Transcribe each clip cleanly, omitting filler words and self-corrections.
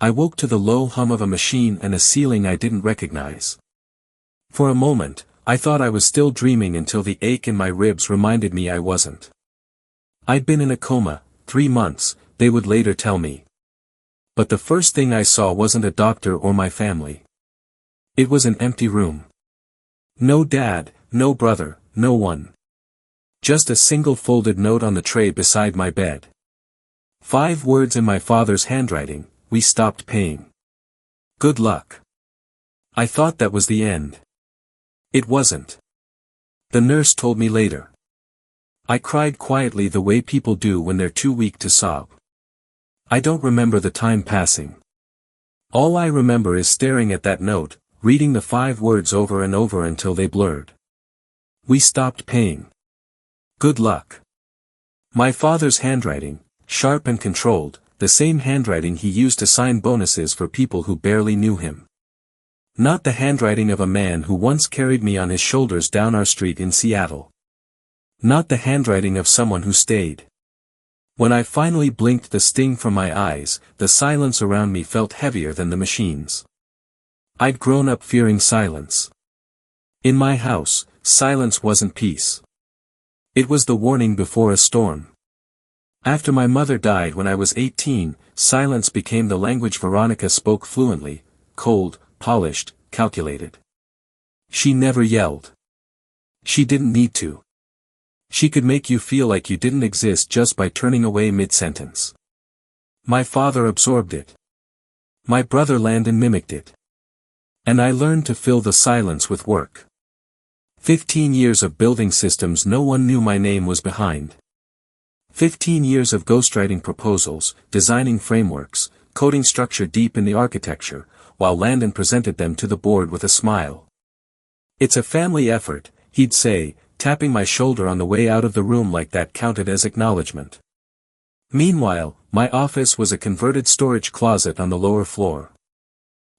I woke to the low hum of a machine and a ceiling I didn't recognize. For a moment, I thought I was still dreaming until the ache in my ribs reminded me I wasn't. I'd been in a coma, 3 months, they would later tell me. But the first thing I saw wasn't a doctor or my family. It was an empty room. No dad, no brother, no one. Just a single folded note on the tray beside my bed. 5 words in my father's handwriting: "We stopped paying. Good luck." I thought that was the end. It wasn't. The nurse told me later. I cried quietly the way people do when they're too weak to sob. I don't remember the time passing. All I remember is staring at that note, reading the 5 words over and over until they blurred. We stopped paying. Good luck. My father's handwriting, sharp and controlled, the same handwriting he used to sign bonuses for people who barely knew him. Not the handwriting of a man who once carried me on his shoulders down our street in Seattle. Not the handwriting of someone who stayed. When I finally blinked the sting from my eyes, the silence around me felt heavier than the machines. I'd grown up fearing silence. In my house, silence wasn't peace. It was the warning before a storm. After my mother died when I was 18, silence became the language Veronica spoke fluently: cold, polished, calculated. She never yelled. She didn't need to. She could make you feel like you didn't exist just by turning away mid-sentence. My father absorbed it. My brother Landon mimicked it. And I learned to fill the silence with work. 15 years of building systems no one knew my name was behind. 15 years of ghostwriting proposals, designing frameworks, coding structure deep in the architecture, while Landon presented them to the board with a smile. "It's a family effort," he'd say, tapping my shoulder on the way out of the room like that counted as acknowledgement. Meanwhile, my office was a converted storage closet on the lower floor.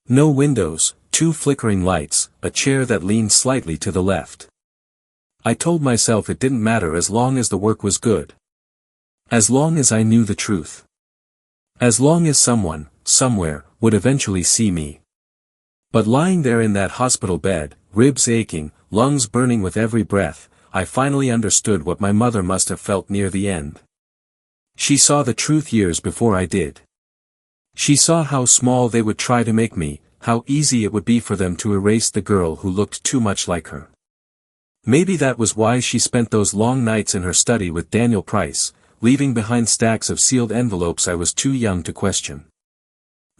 No windows, 2 flickering lights, a chair that leaned slightly to the left. I told myself it didn't matter as long as the work was good. As long as I knew the truth. As long as someone, somewhere, would eventually see me. But lying there in that hospital bed, ribs aching, lungs burning with every breath, I finally understood what my mother must have felt near the end. She saw the truth years before I did. She saw how small they would try to make me, how easy it would be for them to erase the girl who looked too much like her. Maybe that was why she spent those long nights in her study with Daniel Price, leaving behind stacks of sealed envelopes I was too young to question.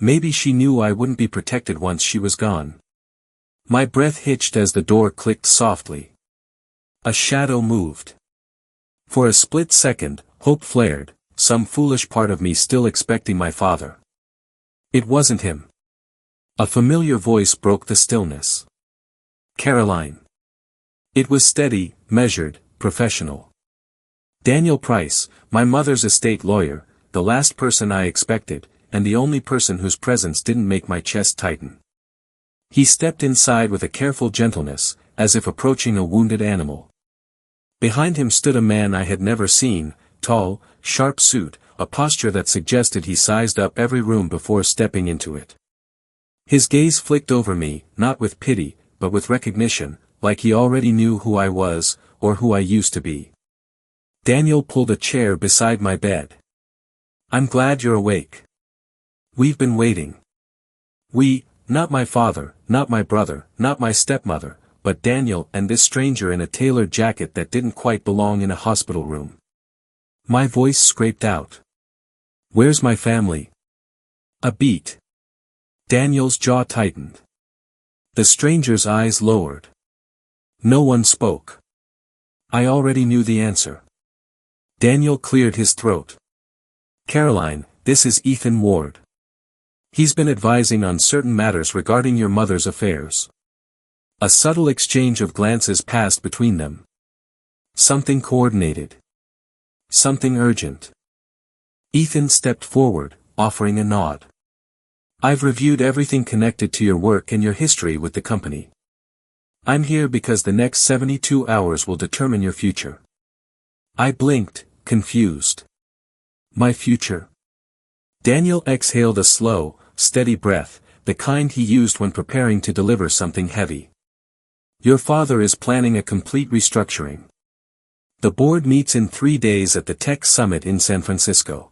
Maybe she knew I wouldn't be protected once she was gone. My breath hitched as the door clicked softly. A shadow moved. For a split second, hope flared, some foolish part of me still expecting my father. It wasn't him. A familiar voice broke the stillness. "Caroline." It was steady, measured, professional. Daniel Price, my mother's estate lawyer, the last person I expected, and the only person whose presence didn't make my chest tighten. He stepped inside with a careful gentleness, as if approaching a wounded animal. Behind him stood a man I had never seen, tall, sharp suit, a posture that suggested he sized up every room before stepping into it. His gaze flicked over me, not with pity, but with recognition, like he already knew who I was, or who I used to be. Daniel pulled a chair beside my bed. "I'm glad you're awake. We've been waiting." We, not my father, not my brother, not my stepmother, but Daniel and this stranger in a tailored jacket that didn't quite belong in a hospital room. My voice scraped out. "Where's my family?" A beat. Daniel's jaw tightened. The stranger's eyes lowered. No one spoke. I already knew the answer. Daniel cleared his throat. "Caroline, this is Ethan Ward. He's been advising on certain matters regarding your mother's affairs." A subtle exchange of glances passed between them. Something coordinated. Something urgent. Ethan stepped forward, offering a nod. "I've reviewed everything connected to your work and your history with the company. I'm here because the next 72 hours will determine your future." I blinked, confused. My future? Daniel exhaled a slow, steady breath, the kind he used when preparing to deliver something heavy. Your father is planning a complete restructuring. The board meets in 3 days at the Tech Summit in San Francisco.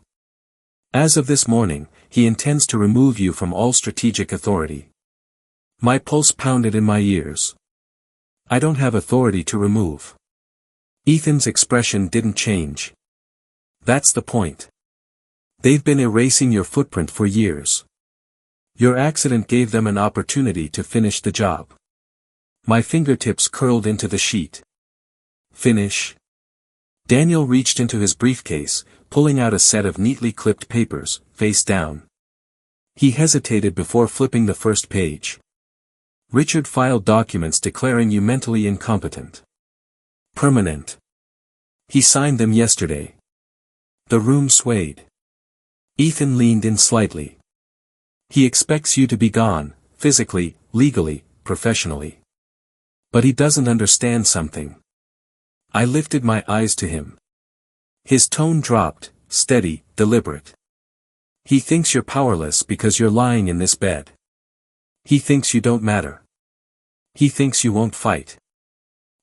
As of this morning, he intends to remove you from all strategic authority. My pulse pounded in my ears. I don't have authority to remove. Ethan's expression didn't change. That's the point. They've been erasing your footprint for years. Your accident gave them an opportunity to finish the job. My fingertips curled into the sheet. Finish. Daniel reached into his briefcase, pulling out a set of neatly clipped papers, face down. He hesitated before flipping the first page. Richard filed documents declaring you mentally incompetent. Permanent. He signed them yesterday. The room swayed. Ethan leaned in slightly. He expects you to be gone, physically, legally, professionally. But he doesn't understand something. I lifted my eyes to him. His tone dropped, steady, deliberate. He thinks you're powerless because you're lying in this bed. He thinks you don't matter. He thinks you won't fight.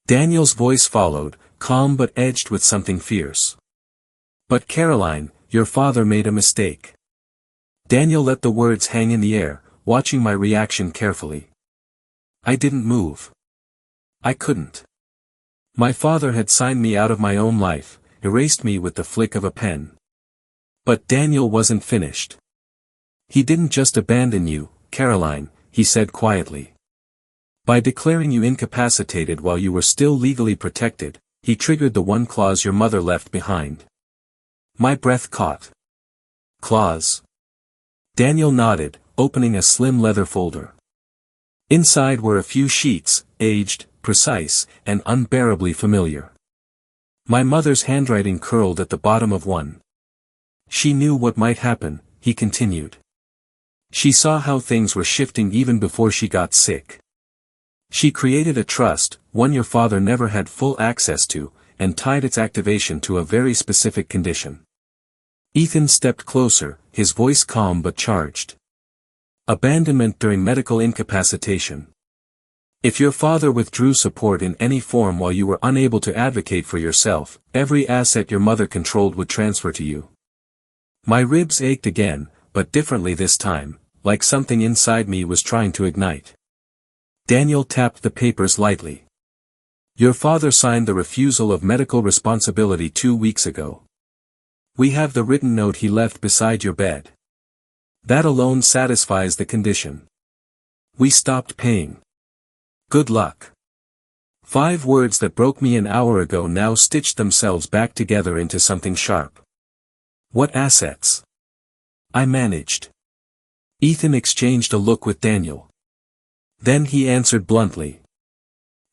Daniel's voice followed, calm but edged with something fierce. But Caroline, your father made a mistake. Daniel let the words hang in the air, watching my reaction carefully. I didn't move. I couldn't. My father had signed me out of my own life, erased me with the flick of a pen. But Daniel wasn't finished. He didn't just abandon you, Caroline, he said quietly. By declaring you incapacitated while you were still legally protected, he triggered the one clause your mother left behind. My breath caught. Clause. Daniel nodded, opening a slim leather folder. Inside were a few sheets, aged, precise, and unbearably familiar. My mother's handwriting curled at the bottom of one. She knew what might happen, he continued. She saw how things were shifting even before she got sick. She created a trust, one your father never had full access to, and tied its activation to a very specific condition. Ethan stepped closer, his voice calm but charged. Abandonment during medical incapacitation. If your father withdrew support in any form while you were unable to advocate for yourself, every asset your mother controlled would transfer to you. My ribs ached again, but differently this time, like something inside me was trying to ignite. Daniel tapped the papers lightly. Your father signed the refusal of medical responsibility 2 weeks ago. We have the written note he left beside your bed. That alone satisfies the condition. We stopped paying. Good luck. 5 words that broke me an hour ago now stitched themselves back together into something sharp. What assets? I managed. Ethan exchanged a look with Daniel. Then he answered bluntly.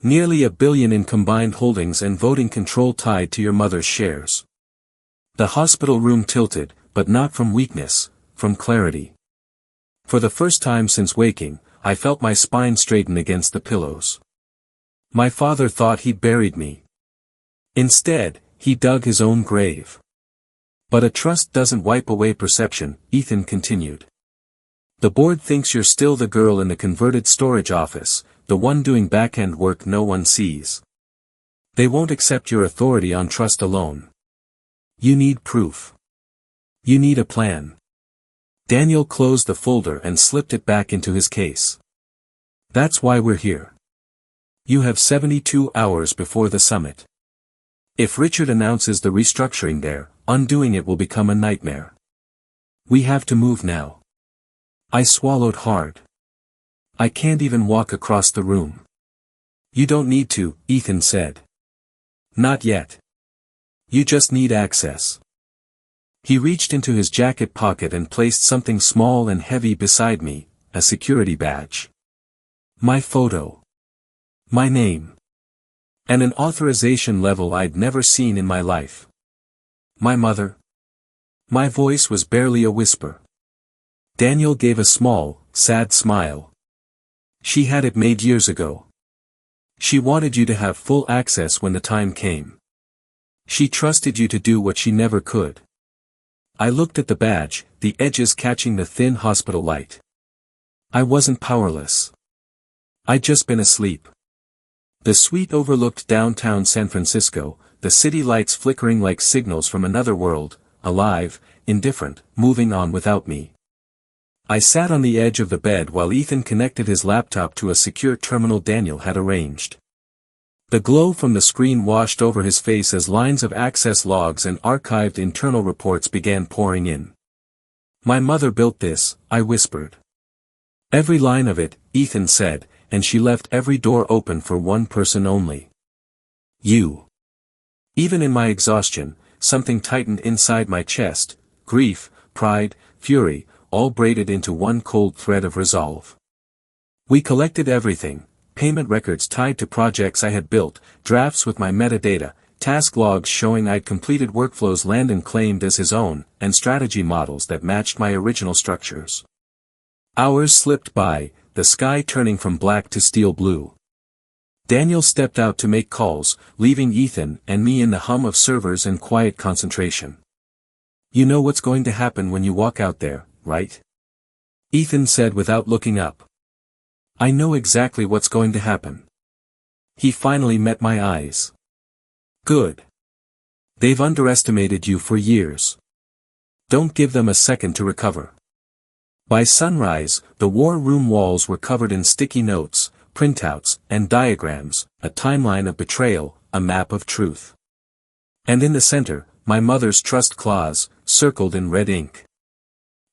Nearly $1 billion in combined holdings and voting control tied to your mother's shares. The hospital room tilted, but not from weakness, from clarity. For the first time since waking, I felt my spine straighten against the pillows. My father thought he'd buried me. Instead, he dug his own grave. But a trust doesn't wipe away perception, Ethan continued. The board thinks you're still the girl in the converted storage office, the one doing back-end work no one sees. They won't accept your authority on trust alone. You need proof. You need a plan. Daniel closed the folder and slipped it back into his case. That's why we're here. You have 72 hours before the summit. If Richard announces the restructuring there, undoing it will become a nightmare. We have to move now. I swallowed hard. I can't even walk across the room. You don't need to, Ethan said. Not yet. You just need access. He reached into his jacket pocket and placed something small and heavy beside me, a security badge. My photo. My name. And an authorization level I'd never seen in my life. My mother. My voice was barely a whisper. Daniel gave a small, sad smile. She had it made years ago. She wanted you to have full access when the time came. She trusted you to do what she never could. I looked at the badge, the edges catching the thin hospital light. I wasn't powerless. I'd just been asleep. The suite overlooked downtown San Francisco, the city lights flickering like signals from another world, alive, indifferent, moving on without me. I sat on the edge of the bed while Ethan connected his laptop to a secure terminal Daniel had arranged. The glow from the screen washed over his face as lines of access logs and archived internal reports began pouring in. "My mother built this," I whispered. "Every line of it," Ethan said, "and she left every door open for one person only. You." Even in my exhaustion, something tightened inside my chest, grief, pride, fury, all braided into one cold thread of resolve. We collected everything. Payment records tied to projects I had built, drafts with my metadata, task logs showing I'd completed workflows Landon claimed as his own, and strategy models that matched my original structures. Hours slipped by, the sky turning from black to steel blue. Daniel stepped out to make calls, leaving Ethan and me in the hum of servers and quiet concentration. "You know what's going to happen when you walk out there, right?" Ethan said without looking up. "I know exactly what's going to happen." He finally met my eyes. "Good. They've underestimated you for years. Don't give them a second to recover." By sunrise, the war room walls were covered in sticky notes, printouts, and diagrams, a timeline of betrayal, a map of truth. And in the center, my mother's trust clause, circled in red ink.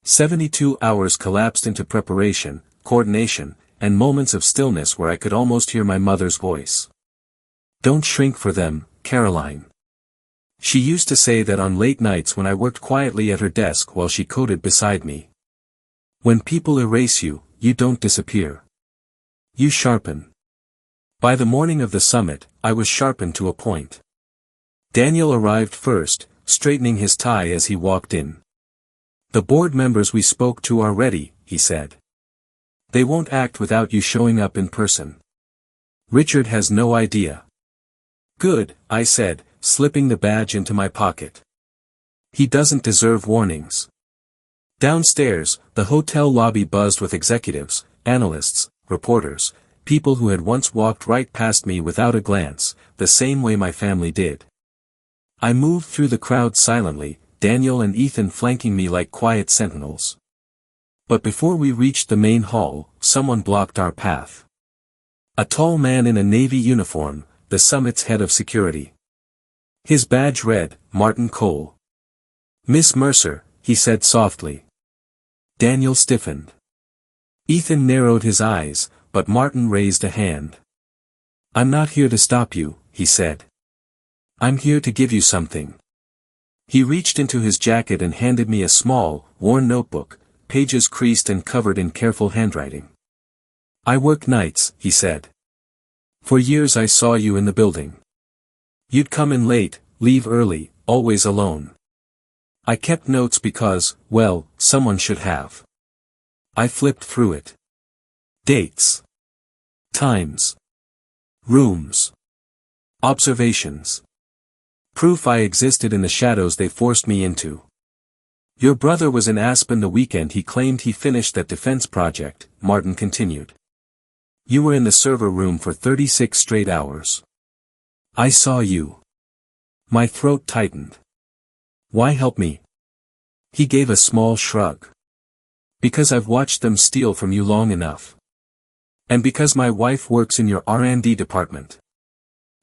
72 hours collapsed into preparation, coordination, and moments of stillness where I could almost hear my mother's voice. "Don't shrink for them, Caroline." She used to say that on late nights when I worked quietly at her desk while she coded beside me. "When people erase you, you don't disappear. You sharpen." By the morning of the summit, I was sharpened to a point. Daniel arrived first, straightening his tie as he walked in. "The board members we spoke to are ready," he said. "They won't act without you showing up in person. Richard has no idea." "Good," I said, slipping the badge into my pocket. "He doesn't deserve warnings." Downstairs, the hotel lobby buzzed with executives, analysts, reporters, people who had once walked right past me without a glance, the same way my family did. I moved through the crowd silently, Daniel and Ethan flanking me like quiet sentinels. But before we reached the main hall, someone blocked our path. A tall man in a Navy uniform, the summit's head of security. His badge read, Martin Cole. "Miss Mercer," he said softly. Daniel stiffened. Ethan narrowed his eyes, but Martin raised a hand. "I'm not here to stop you," he said. "I'm here to give you something." He reached into his jacket and handed me a small, worn notebook, pages creased and covered in careful handwriting. "I work nights," he said. "For years I saw you in the building. You'd come in late, leave early, always alone. I kept notes because, well, someone should have." I flipped through it. Dates. Times. Rooms. Observations. Proof I existed in the shadows they forced me into. "Your brother was in Aspen the weekend he claimed he finished that defense project," Martin continued. "You were in the server room for 36 straight hours. I saw you." My throat tightened. "Why help me?" He gave a small shrug. "Because I've watched them steal from you long enough. And because my wife works in your R&D department.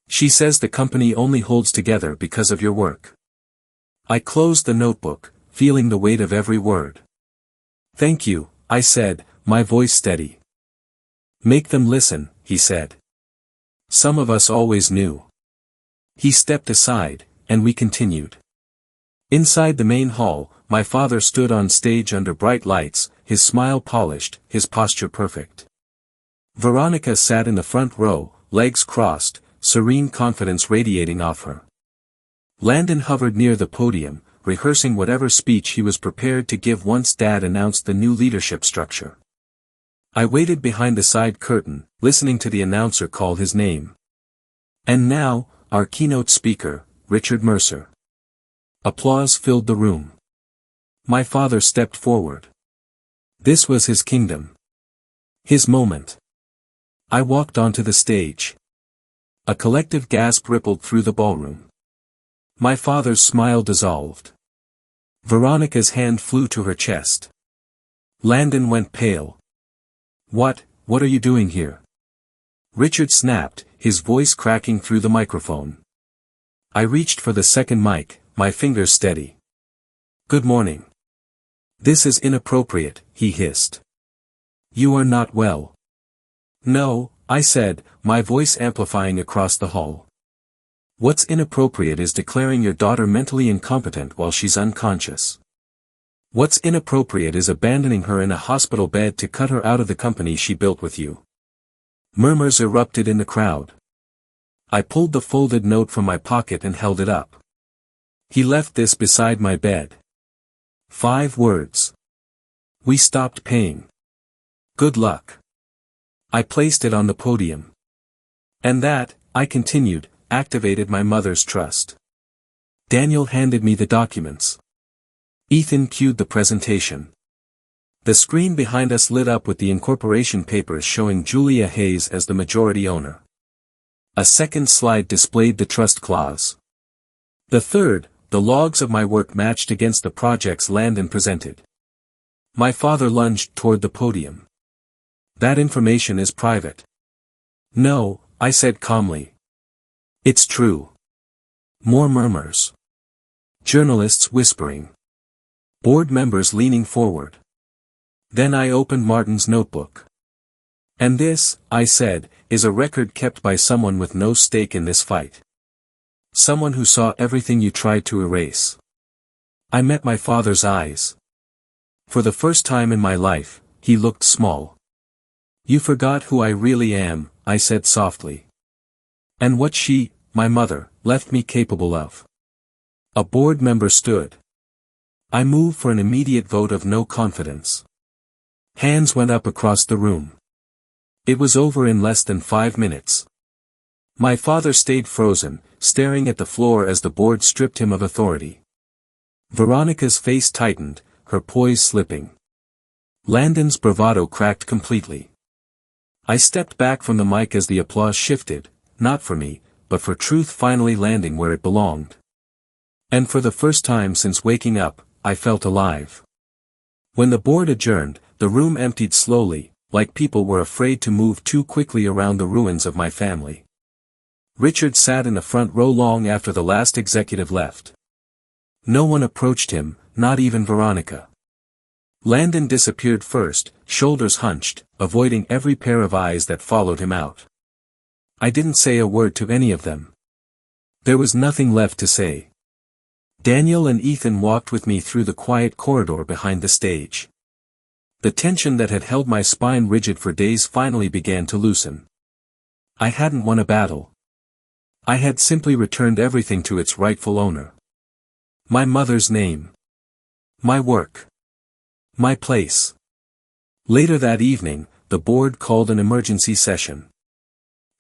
She says the company only holds together because of your work." I closed the notebook, feeling the weight of every word. "Thank you," I said, my voice steady. "Make them listen," he said. "Some of us always knew." He stepped aside, and we continued. Inside the main hall, my father stood on stage under bright lights, his smile polished, his posture perfect. Veronica sat in the front row, legs crossed, serene confidence radiating off her. Landon hovered near the podium, rehearsing whatever speech he was prepared to give once Dad announced the new leadership structure. I waited behind the side curtain, listening to the announcer call his name. "And now, our keynote speaker, Richard Mercer." Applause filled the room. My father stepped forward. This was his kingdom. His moment. I walked onto the stage. A collective gasp rippled through the ballroom. My father's smile dissolved. Veronica's hand flew to her chest. Landon went pale. What are you doing here? Richard snapped, his voice cracking through the microphone. I reached for the second mic, my fingers steady. Good morning. This is inappropriate, he hissed. You are not well. No, I said, my voice amplifying across the hall. What's inappropriate is declaring your daughter mentally incompetent while she's unconscious. What's inappropriate is abandoning her in a hospital bed to cut her out of the company she built with you. Murmurs erupted in the crowd. I pulled the folded note from my pocket and held it up. He left this beside my bed. 5 words. We stopped paying. Good luck. I placed it on the podium. And that, I continued, activated my mother's trust. Daniel handed me the documents. Ethan cued the presentation. The screen behind us lit up with the incorporation papers showing Julia Hayes as the majority owner. A second slide displayed the trust clause. The third, the logs of my work matched against the projects Landon presented. My father lunged toward the podium. That information is private. No, I said calmly. It's true. More murmurs. Journalists whispering. Board members leaning forward. Then I opened Martin's notebook. And this, I said, is a record kept by someone with no stake in this fight. Someone who saw everything you tried to erase. I met my father's eyes. For the first time in my life, he looked small. You forgot who I really am, I said softly. And what she, my mother, left me capable of. A board member stood. I moved for an immediate vote of no confidence. Hands went up across the room. It was over in less than 5 minutes. My father stayed frozen, staring at the floor as the board stripped him of authority. Veronica's face tightened, her poise slipping. Landon's bravado cracked completely. I stepped back from the mic as the applause shifted, not for me, but for truth finally landing where it belonged. And for the first time since waking up, I felt alive. When the board adjourned, the room emptied slowly, like people were afraid to move too quickly around the ruins of my family. Richard sat in the front row long after the last executive left. No one approached him, not even Veronica. Landon disappeared first, shoulders hunched, avoiding every pair of eyes that followed him out. I didn't say a word to any of them. There was nothing left to say. Daniel and Ethan walked with me through the quiet corridor behind the stage. The tension that had held my spine rigid for days finally began to loosen. I hadn't won a battle. I had simply returned everything to its rightful owner. My mother's name. My work. My place. Later that evening, the board called an emergency session.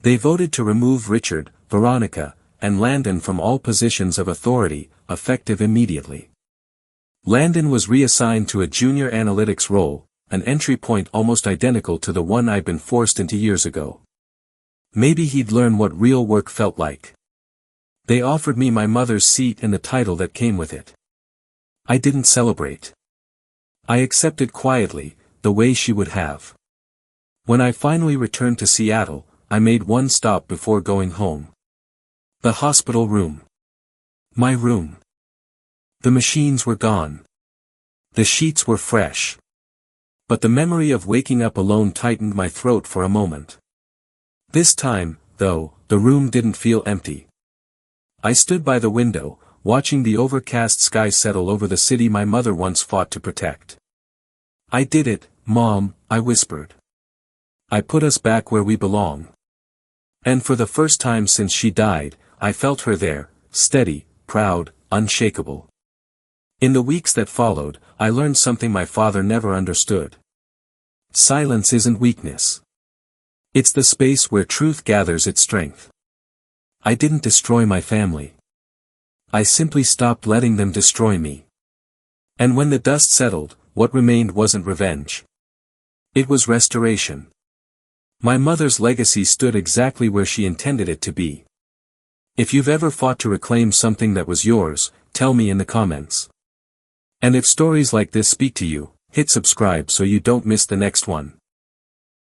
They voted to remove Richard, Veronica, and Landon from all positions of authority, effective immediately. Landon was reassigned to a junior analytics role, an entry point almost identical to the one I'd been forced into years ago. Maybe he'd learn what real work felt like. They offered me my mother's seat and the title that came with it. I didn't celebrate. I accepted quietly, the way she would have. When I finally returned to Seattle, I made one stop before going home. The hospital room. My room. The machines were gone. The sheets were fresh. But the memory of waking up alone tightened my throat for a moment. This time, though, the room didn't feel empty. I stood by the window, watching the overcast sky settle over the city my mother once fought to protect. I did it, Mom, I whispered. I put us back where we belong. And for the first time since she died, I felt her there, steady, proud, unshakable. In the weeks that followed, I learned something my father never understood. Silence isn't weakness. It's the space where truth gathers its strength. I didn't destroy my family. I simply stopped letting them destroy me. And when the dust settled, what remained wasn't revenge. It was restoration. My mother's legacy stood exactly where she intended it to be. If you've ever fought to reclaim something that was yours, tell me in the comments. And if stories like this speak to you, hit subscribe so you don't miss the next one.